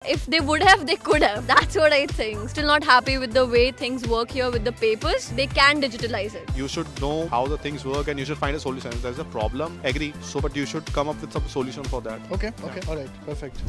If they would have, they could have. That's what I think. Still not happy with the way things work here with the papers. They can digitalize it. You should know how the things work and you should find a solution. If there's a problem, agree. So, but you should come up with some solution for that. Okay, all right, perfect.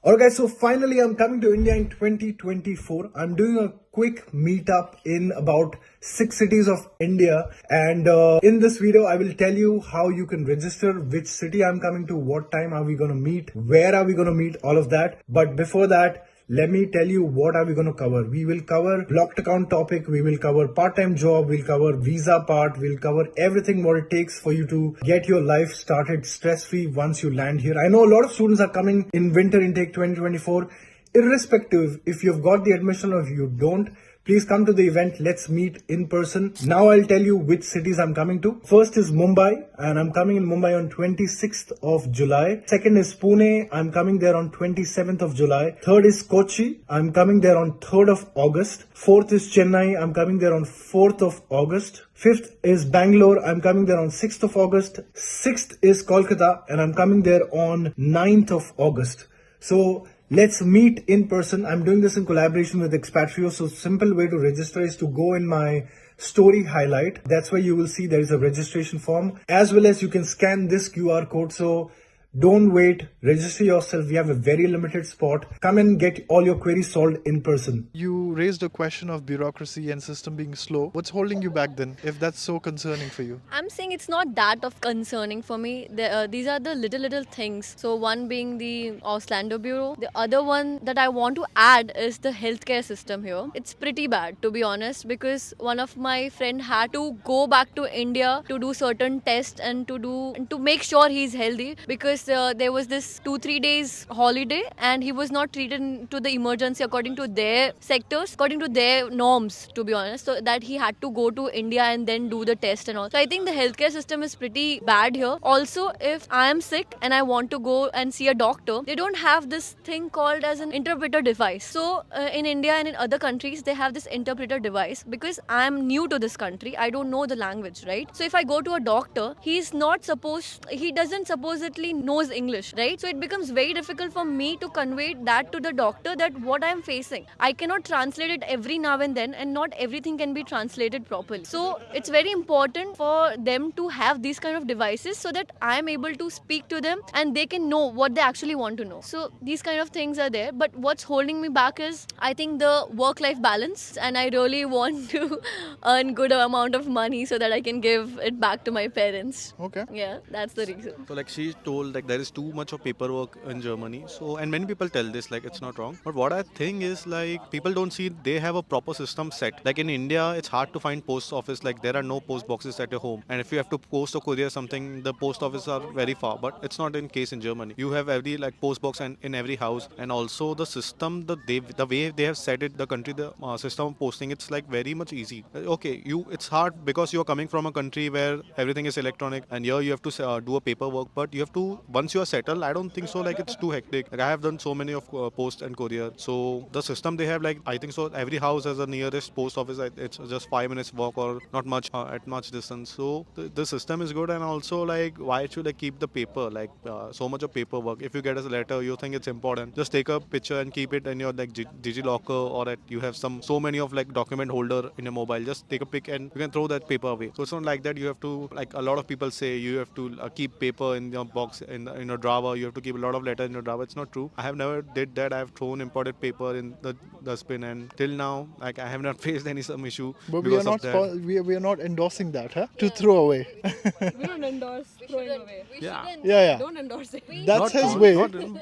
Alright guys, so finally I'm coming to India in 2024. I'm doing a quick meetup in about 6 cities of India, and in this video I will tell you how you can register, which city I'm coming to, what time are we gonna meet, where are we gonna meet, all of that. But before that, let me tell you what are we going to cover. We will cover blocked account topic, we will cover part-time job, we'll cover visa part, we'll cover everything what it takes for you to get your life started stress-free once you land here. I know a lot of students are coming in winter intake 2024. Irrespective if you've got the admission or if you don't, please come to the event. Let's meet in person. Now I'll tell you which cities I'm coming to. First is Mumbai, and I'm coming in Mumbai on 26th of July. Second is Pune. I'm coming there on 27th of July. Third is Kochi. I'm coming there on 3rd of August. Fourth is Chennai. I'm coming there on 4th of August. Fifth is Bangalore. I'm coming there on 6th of August. Sixth is Kolkata, and I'm coming there on 9th of August. So let's meet in person. I'm doing this in collaboration with Expatrio. So simple way to register is to go in my story highlight. That's where you will see there is a registration form, as well as you can scan this QR code. So don't wait, register yourself. We have a very limited spot. Come and get all your queries solved in person. You raised a question of bureaucracy and system being slow. What's holding you back then, if that's so concerning for you? I'm saying it's not that of concerning for me. These are the little things. So one being the Auslando Bureau. The other one that I want to add is the healthcare system here. It's pretty bad, to be honest, because one of my friend had to go back to India to do certain tests and to make sure he's healthy, because there was this 2-3 days holiday and he was not treated to the emergency according to their sectors, according to their norms, to be honest. So that he had to go to India and then do the test and all. So I think the healthcare system is pretty bad here. Also, if I am sick and I want to go and see a doctor, they don't have this thing called as an interpreter device. So in India and in other countries, they have this interpreter device. Because I am new to this country, I don't know the language, right? So if I go to a doctor, he doesn't supposedly knows English, right? So it becomes very difficult for me to convey that to the doctor, that what I am facing. I cannot translate it every now and then, and not everything can be translated properly. So it's very important for them to have these kind of devices so that I am able to speak to them and they can know what they actually want to know. So these kind of things are there. But what's holding me back is, I think, the work-life balance, and I really want to earn good amount of money so that I can give it back to my parents. Okay. Yeah, that's the reason. So like she told, like there is too much of paperwork in Germany. So, and many people tell this, like it's not wrong. But what I think is, like, people don't see they have a proper system set. Like in India, it's hard to find post office. Like there are no post boxes at your home. And if you have to post or courier something, the post office are very far. But it's not in case in Germany. You have every like post box and in every house. And also the system, the way they have set it, the country, the system of posting, it's like very much easy. Okay, it's hard because you're coming from a country where everything is electronic, and here you have to do a paperwork. But you have to, once you are settled, I don't think so like it's too hectic. Like I have done so many of post and courier. So the system they have, like I think so every house has a nearest post office. It's just 5 minutes walk or not much at much distance. So the system is good. And also, like, why should I keep the paper, like so much of paperwork? If you get a letter, you think it's important, just take a picture and keep it in your like DigiLocker, or you have so many of like document holder in your mobile. Just take a pic and you can throw that paper away. So it's not like that you have to, like a lot of people say you have to keep paper in your box in your drawer. You have to keep a lot of letters in your drawer. It's not true. I have never did that. I have thrown imported paper in the dustbin, and till now, like I have not faced some issue. But we are not endorsing that, huh? To throw away. We don't endorse throwing away. Yeah. Don't endorse it. That's his way.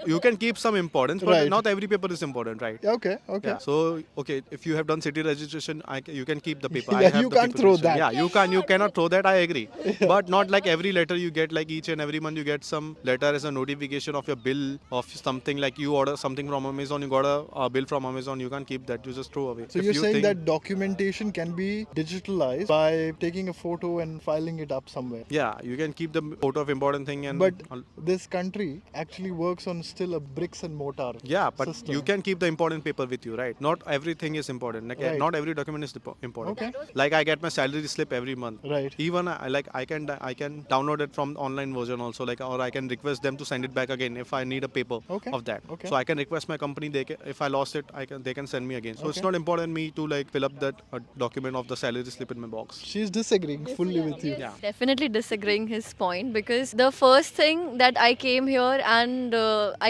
You can keep some importance, but Right. not every paper is important, right? Okay. Yeah. So if you have done city registration, you can keep the paper. Yeah, I have you the can't paper throw registration. that. Yeah, you cannot throw that. I agree. But not like every letter you get, like each and every month you get some letter as a notification of your bill of something, like you order something from Amazon, you got a bill from Amazon, you can't keep that, you just throw away. So If you're you saying think- that documentation can be digitalized by taking a photo and filing it up somewhere. Yeah, you can keep the photo of important thing and But this country actually works on still a bricks and mortar yeah, but system. you can keep the important paper with you, right? Not everything is important. Like Right. not every document is important. Okay. Like I get my salary slip every month. Right. Even I can download it from the online version also, like, or I can request them to send it back again if I need a paper Okay. of that. Okay. So I can request my company. If I lost it, they can send me again. So it's Okay. not important me to like fill up that document of the salary slip in my box. She's disagreeing fully with you. Yeah. Definitely disagreeing his point, because the first thing that I came here and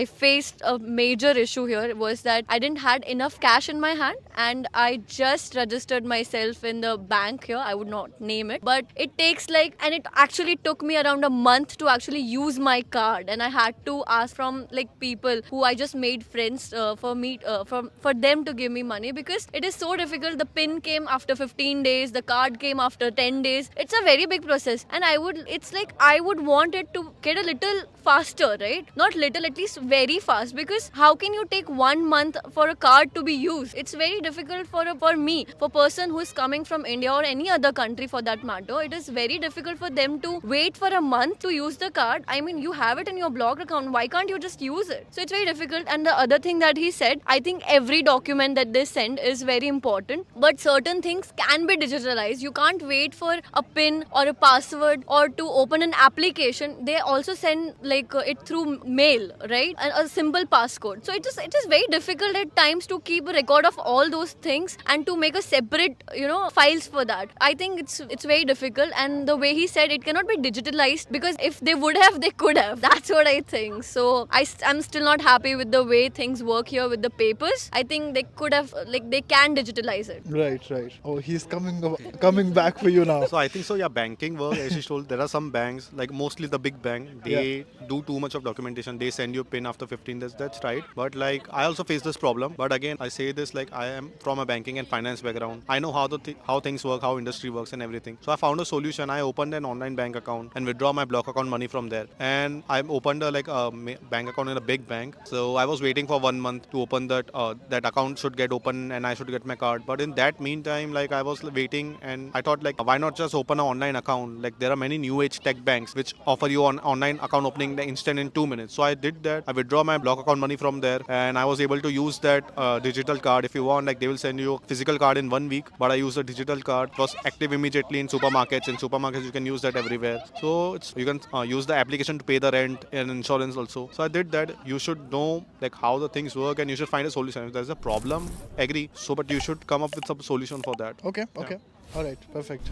I faced a major issue here was that I didn't had enough cash in my hand, and I just registered myself in the bank here. I would not name it, but it takes and it actually took me around a month to actually use my card, and I had to ask from people who I just made friends for them to give me money, because it is so difficult. The pin came after 15 days, the card came after 10 days. It's a very big process, and I would want it to get a little faster, right? Not little, at least very fast, because how can you take 1 month for a card to be used? It's very difficult for me, for person who is coming from India or any other country for that matter. It is very difficult for them to wait for a month to use the card. I mean, you have it in your blog account, why can't you just use it? So it's very difficult. And the other thing that he said, I think every document that they send is very important, but certain things can be digitalized. You can't wait for a pin or a password or to open an application. They also send it through mail, right? And a simple passcode. So it is very difficult at times to keep a record of all those things and to make a separate files for that. I think it's very difficult, and the way he said, it cannot be digitalized, because if they would have, they could have. That's what I think. So I'm still not happy with the way things work here with the papers. I think they could have they can digitalize it. Right. Oh, he's coming back for you now. So I think so. Yeah, banking work. As you told, there are some banks, like mostly the big bank, they do too much of documentation. They send you a pin after 15 days. That's right. But I also face this problem. But again, I say this I am from a banking and finance background. I know how things work, how industry works, and everything. So I found a solution. I opened an online bank account and withdraw my block account money from there. And I opened a bank account in a big bank. So I was waiting for 1 month to open that. That account should get open and I should get my card. But in that meantime, I was waiting, and I thought why not just open an online account? There are many new age tech banks which offer you on online account opening instant in 2 minutes. So I did that. I withdraw my block account money from there, and I was able to use that digital card. If you want, they will send you a physical card in 1 week, but I used a digital card. It was active immediately in supermarkets. In supermarkets, you can use that everywhere. So you can use the application to pay the rent and insurance also. So I did that. You should know how the things work, and you should find a solution. If there's a problem, agree. But you should come up with some solution for that. Okay. All right. Perfect.